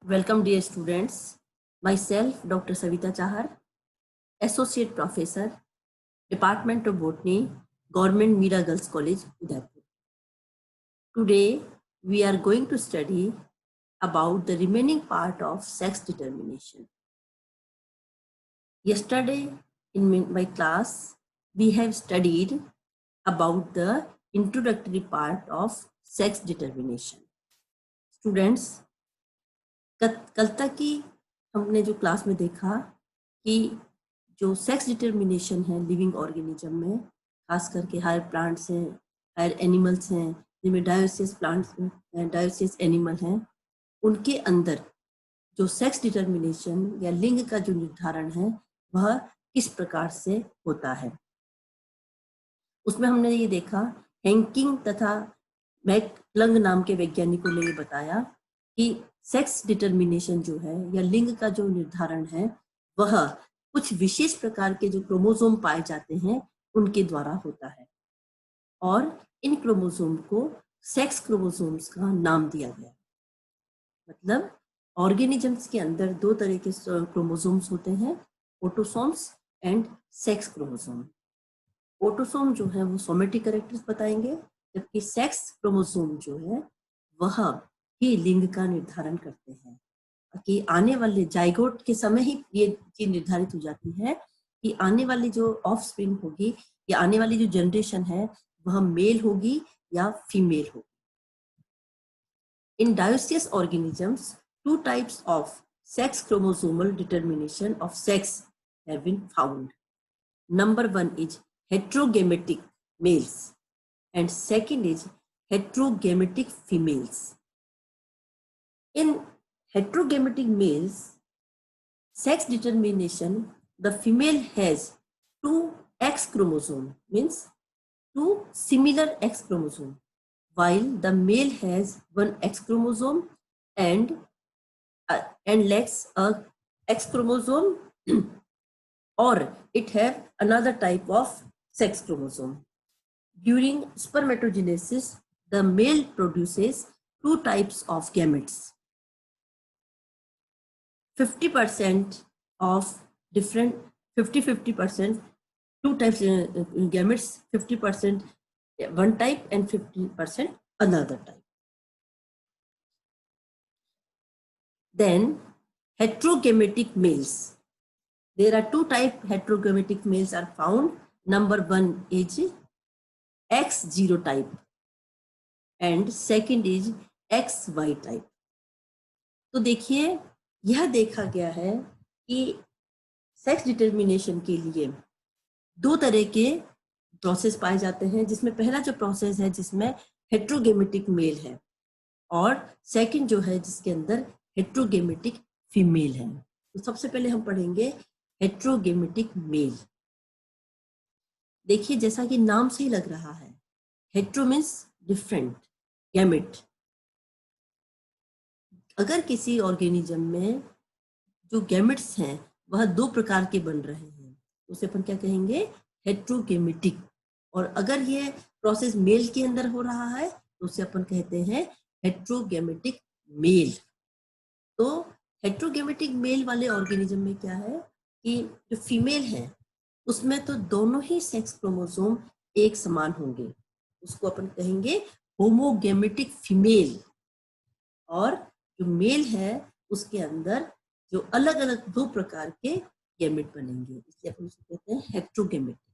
Welcome, dear students. Myself, Dr. Savita Chahar, Associate Professor, Department of Botany, Government Mira Girls College, Udaipur. Today, we are going to study about the remaining part of sex determination. Yesterday, in my class, we have studied about the introductory part of sex determination. Students, कल तक की हमने जो class में देखा कि जो sex determination है लिविंग ऑर्गेनिज्म में, खास करके हायर प्लांट्स हैं, हायर एनिमल्स हैं, जिनमें डायोसियस प्लांट्स डायोसियस एनिमल हैं, उनके अंदर जो सेक्स डिटर्मिनेशन या लिंग का जो निर्धारण है वह किस प्रकार से होता है। उसमें हमने ये देखा, हेंकिंग तथा मैकक्लंग नाम के वैज्ञानिकों ने ये बताया कि सेक्स डिटर्मिनेशन जो है या लिंग का जो निर्धारण है वह कुछ विशेष प्रकार के जो क्रोमोसोम पाए जाते हैं उनके द्वारा होता है, और इन क्रोमोसोम को सेक्स क्रोमोसोम्स का नाम दिया गया। मतलब ऑर्गेनिजम्स के अंदर दो तरह के क्रोमोसोम्स होते हैं, autosomes and sex chromosome. Autosome जो है वो सोमेटिक कैरेक्टर्स बताएंगे, जबकि सेक्स क्रोमोसोम जो है वह ही लिंग का निर्धारण करते हैं। कि आने वाले जाइगोट के समय ही ये चीज निर्धारित हो जाती है कि आने वाली जो ऑफस्प्रिंग होगी या आने वाली जो जनरेशन है वह मेल होगी या फीमेल होगी। In dioecious organisms, two types of sex chromosomal determination of sex have been found. Number one is heterogametic males and second is heterogametic females. In heterogametic males, sex determination, the female has two X chromosome, means two similar X chromosome, while the male has one X chromosome and lacks a X chromosome or it have another type of sex chromosome. During spermatogenesis, the male produces two types of gametes. 50% of different 50%, two types gametes, 50% one type and 50% another type. Then heterogametic males. There are two types heterogametic males are found. Number one is X0 type and second is XY type. तो देखिए, यह देखा गया है कि sex determination के लिए दो तरह के प्रोसेस पाए जाते हैं, जिसमें पहला जो प्रोसेस है जिसमें हेट्रोगेमेटिक मेल है और सेकंड जो है जिसके अंदर हेट्रोगेमेटिक फीमेल है। तो सबसे पहले हम पढ़ेंगे हेट्रोगेमेटिक मेल। देखिए, जैसा कि नाम से ही लग रहा है, हेट्रो मीन्स डिफरेंट, गैमेट। अगर किसी ऑर्गेनिज्म में जो गैमेट्स हैं वह दो प्रकार के बन रहे हैं, उसे अपन क्या कहेंगे? हेट्रोगेमेटिक। और अगर ये प्रोसेस मेल के अंदर हो रहा है तो उसे अपन कहते हैं हेट्रोगेमेटिक मेल। तो हेट्रोगेमेटिक मेल वाले ऑर्गेनिज्म में क्या है कि जो फीमेल है उसमें तो दोनों ही सेक्स क्रोमोसोम एक समान होंगे, उसको अपन कहेंगे होमोगेमेटिक फीमेल। और जो मेल है उसके अंदर जो अलग अलग दो प्रकार के गैमेट बनेंगे, इसलिए अपन उसको कहते हैं हेट्रोगेमेटिक।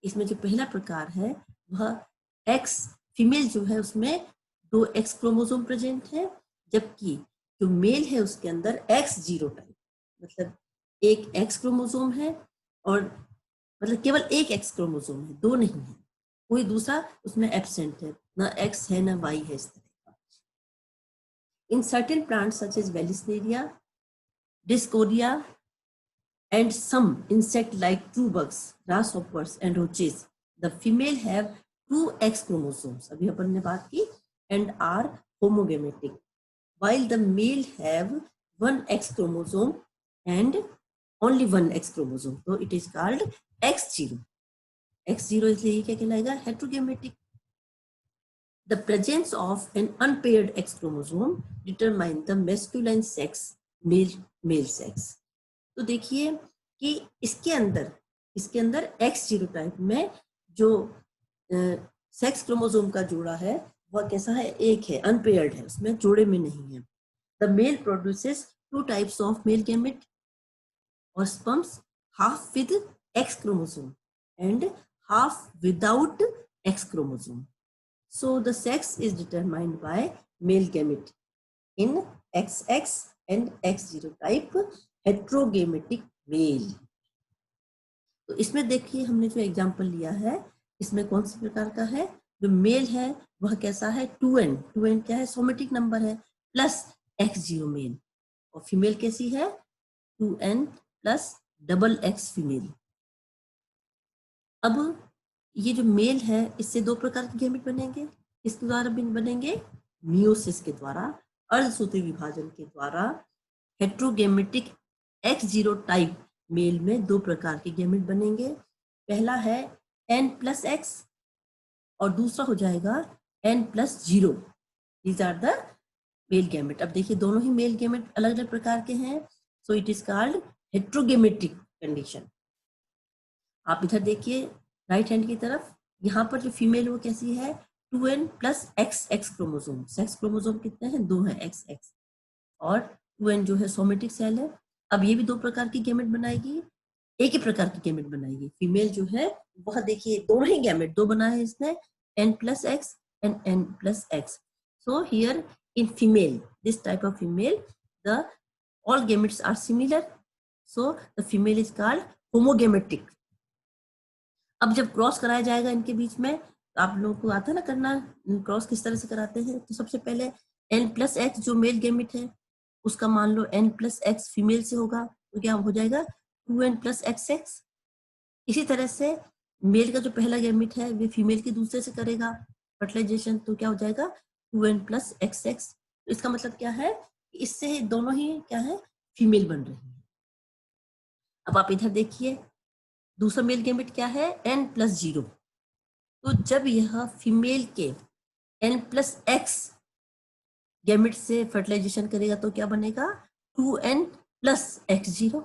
इसमें जो पहला प्रकार है वह एक्स फीमेल जो है उसमें दो एक्स क्रोमोसोम प्रेजेंट है, जबकि जो मेल है उसके अंदर X0 टाइप, मतलब एक एक्स क्रोमोसोम है और मतलब केवल एक एक्स क्रोमोसोम है, दो नहीं है, कोई दूसरा उसमें एब्सेंट है, ना एक्स है ना वाई है, इस तरह का। In certain plants such as Vallisneria, Dioscorea and some insect like true bugs, grasshoppers and roaches, the female have two X chromosomes, अभी अपन ने बात की, and are homogametic, while the male have one X chromosome and only one X chromosome, so it is called X0. X0 इसलिए क्या कहलाएगा? Heterogametic. The presence of an unpaired X chromosome determine the masculine sex, male sex. तो देखिए कि इसके अंदर X genotype में जो सेक्स क्रोमोसोम का जोड़ा है वह कैसा है, एक है, अनपेयर्ड है, उसमें जोड़े में नहीं है. The male produces two types of male gamete or sperms, half with X chromosome and half without X chromosome. So the sex is determined by male gamete in XX and X0 type heterogametic male. तो इसमें देखिए हमने जो example लिया है इसमें कौन सी प्रकार का है, जो मेल है वह कैसा है 2n. 2n क्या है, सोमेटिक नंबर है, प्लस X0 मेल. और फीमेल कैसी है 2n plus double X female. अब ये जो मेल है इससे दो प्रकार के गैमेट बनेंगे. इसके द्वारा बनेंगे मियोसिस के द्वारा, अर्धसूत्री विभाजन के द्वारा. हेट्रोगेमेटिक X0 टाइप मेल में दो प्रकार के गैमेट बनेंगे. पहला है n प्लस x और दूसरा हो जाएगा n plus 0. These are the male gamete. अब देखिए दोनों ही मेल गैमेट अलग अलग प्रकार के हैं, so it is called heterogametic condition. आप इधर देखिए राइट हैंड की तरफ, यहाँ पर जो फीमेल वो कैसी है 2n plus x chromosome. Sex chromosome कितने हैं, 2 है XX. और 2n जो है सोमेटिक सेल है. अब ये भी दो प्रकार की गैमेट बनाएगी, एक ही प्रकार की गैमेट बनाएगी. फीमेल जो है वह देखिए दोनों ही गैमेट दो बनाए हैं इसने, n plus x and n plus x. So here in female, this type of female, the all gametes are similar, so the female is called homogametic. अब जब क्रॉस कराया जाएगा इनके बीच में, तो आप लोगों को आता है ना करना, क्रॉस किस तरह से कराते हैं. तो सबसे पहले n प्लस x जो मेल गैमेट है उसका मान लो n प्लस x फीमेल से होगा, तो क्या हो जाएगा 2n प्लस XX. इसी तरह से मेल का जो पहला गैमेट है वो फीमेल के दूसरे से करेगा फर्टिलाइजेशन, तो क्या हो जाएगा 2n प्लस XX. तो इसका मतलब क्या है, इससे दोनों ही क्या है फीमेल बन रही है. अब आप इधर देखिए दूसरा मेल गैमेट क्या है n प्लस 0. तो जब यह फीमेल के n प्लस x गैमेट से फर्टिलाइजेशन करेगा तो क्या बनेगा 2n प्लस X0.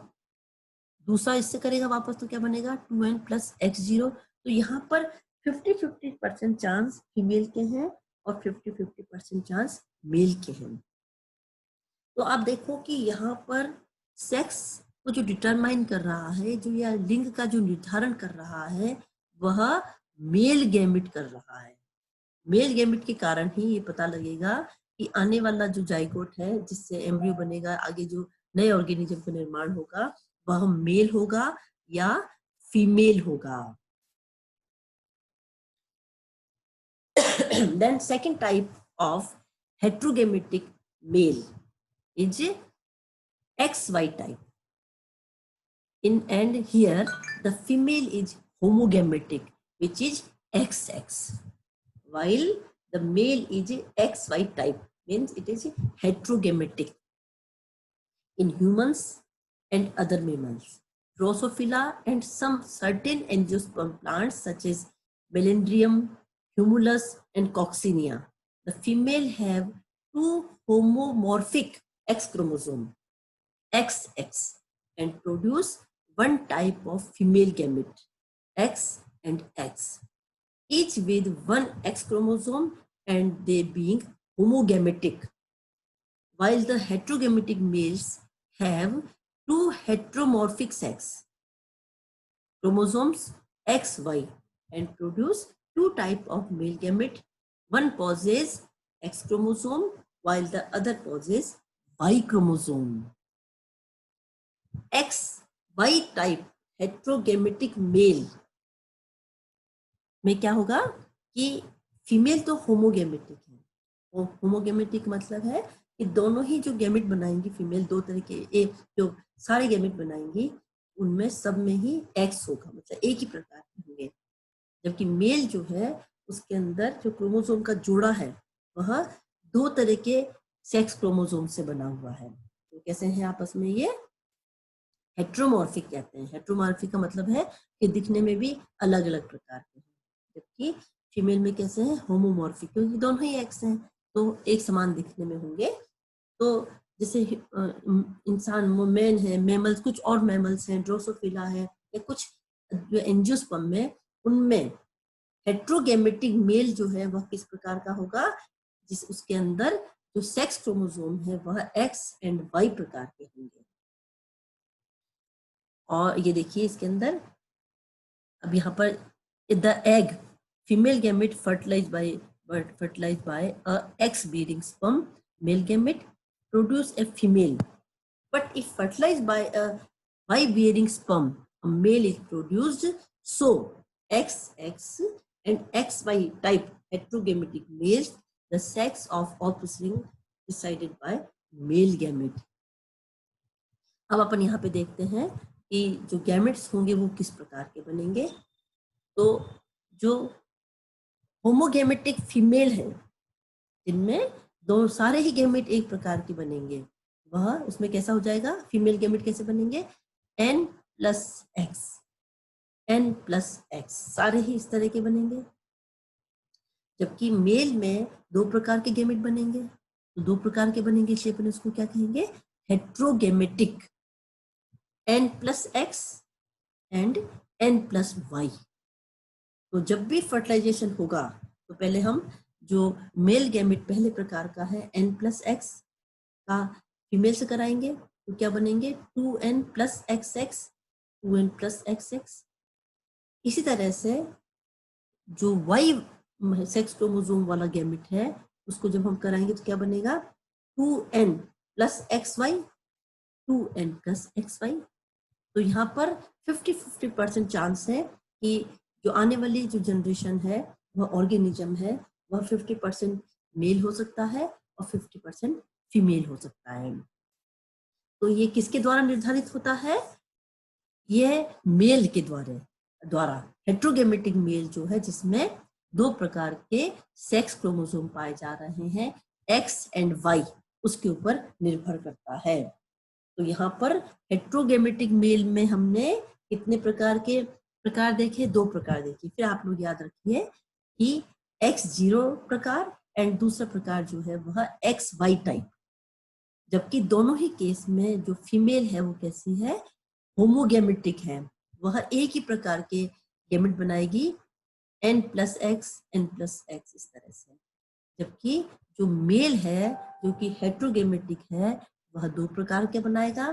दूसरा इससे करेगा वापस तो क्या बनेगा 2n प्लस X0. तो यहाँ पर 50-50% चांस फीमेल के हैं और 50-50% चांस मेल के हैं. तो आप देखो कि यहाँ पर सेक्स को जो डिटरमाइन कर रहा है, जो या लिंग का जो निर्धारण कर रहा है वह मेल गैमेट कर रहा है. मेल गैमेट के कारण ही ये पता लगेगा कि आने वाला जो जाइगोट है जिससे एम्ब्रियो बनेगा, आगे जो नए ऑर्गेनिज्म का निर्माण होगा वह मेल होगा या फीमेल होगा. Then second type of heterogametic male is XY type. And here the female is homogametic, which is XX, while the male is XY type, means it is heterogametic. In humans and other mammals, Drosophila and some certain angiosperm plants such as Melendrium, Humulus and Coccinia, the female have two homomorphic X chromosome, XX, and produce one type of female gamete, X and X, each with one X chromosome and they being homogametic, while the heterogametic males have two heteromorphic sex chromosomes XY and produce two type of male gamete. One possesses X chromosome while the other possesses Y chromosome. XY type heterogametic male में क्या होगा कि female तो homogametic है. Homogametic मतलब है कि दोनों ही जो गैमेट बनाएंगी फीमेल, दो तरह के एक जो सारे गैमेट बनाएंगी उनमें सब में ही एक्स होगा, मतलब एक ही प्रकार के होंगे. जबकि मेल जो है उसके अंदर जो क्रोमोसोम का जोड़ा है वह दो तरह के सेक्स क्रोमोसोम से बना हुआ है. तो कैसे हैं आपस में, ये हेट्रोमॉर्फिक कहते हैं. हेट्रोमॉर्फिक का मतलब है कि दिखने में भी अलग अलग प्रकार के हैं, जबकि फीमेल में कैसे हैं, होमोमॉर्फिक, क्योंकि दोनों ही एक्स हैं तो एक समान दिखने में होंगे। तो जैसे इंसान मैन है, मैमल्स, कुछ और मैमल्स हैं, ड्रोसोफिला है, या कुछ जो एंजियोस्पर्म में, उनमें हेट्रोगेमेटिक मेल जो है वह किस प्रकार का होगा, जिस उसके अंदर जो सेक्स क्रोमोसोम है वह एक्स एंड वाई प्रकार के होंगे। और ये देखिए इसके अंदर अब यहाँ पर the egg female gamete fertilized by a X bearing sperm, male gamete produce a female. But if fertilized by a Y bearing sperm, a male is produced. So XX and XY type heterogametic males, the sex of offspring decided by male gamete. अब अपन यहाँ पे देखते हैं कि जो gametes होंगे वो किस प्रकार के बनेंगे। तो जो होमोगेमेटिक फीमेल है, जिनमें दो सारे ही गैमेट एक प्रकार के बनेंगे, वह उसमें कैसा हो जाएगा, फीमेल गैमेट कैसे बनेंगे, n plus x, n plus x, सारे ही इस तरह के बनेंगे। जबकि मेल में दो प्रकार के गैमेट बनेंगे, तो दो प्रकार के बनेंगे इसलिए अपन उसको क्या कहेंगे, heterogametic, n plus X and n plus Y. तो जब भी फर्टिलाइजेशन होगा तो पहले हम जो मेल गैमेट पहले प्रकार का है n प्लस एक्स का फीमेल से कराएंगे, तो क्या बनेंगे 2n plus X X, 2n plus X X. इसी तरह से जो y सेक्स क्रोमोसोम वाला गैमेट है उसको जब हम कराएंगे तो क्या बनेगा 2n plus X Y, 2n plus X Y. तो यहाँ पर 50-50% चांस है कि जो आने वाली जो जनरेशन है वह ऑर्गेनिज्म है वह 50% मेल हो सकता है और 50% फीमेल हो सकता है। तो ये किसके द्वारा निर्धारित होता है, ये मेल के द्वारा हेट्रोगेमेटिक मेल जो है, जिसमें दो प्रकार के सेक्स क्रोमोसोम पाए जा रहे हैं, एक्स एंड वाई, उसके ऊपर निर्भर करता है। तो यहाँ पर हेट्रोगेमेटिक मेल में हमने कितने प्रकार देखे, दो प्रकार देखे। फिर आप लोग याद रखिए कि X0 प्रकार एंड दूसरा प्रकार जो है वह XY टाइप। जबकि दोनों ही केस में जो फीमेल है वो कैसी है, होमोगेमेटिक है, वह एक ही प्रकार के गैमेट बनाएगी n plus x, n plus x, इस तरह से। जबकि जो मेल है जो कि हेट्रोगेमेटिक है वह दो प्रकार के बनाएगा।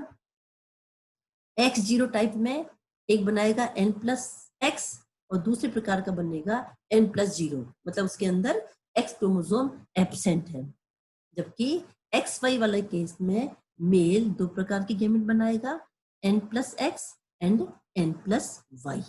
X0 टाइप में एक बनाएगा n प्लस एक्स और दूसरे प्रकार का बनेगा n प्लस 0, मतलब उसके अंदर X क्रोमोसोम एब्सेंट है। जबकि XY वाले केस में मेल दो प्रकार के गैमेट बनाएगा, n plus X and n plus Y.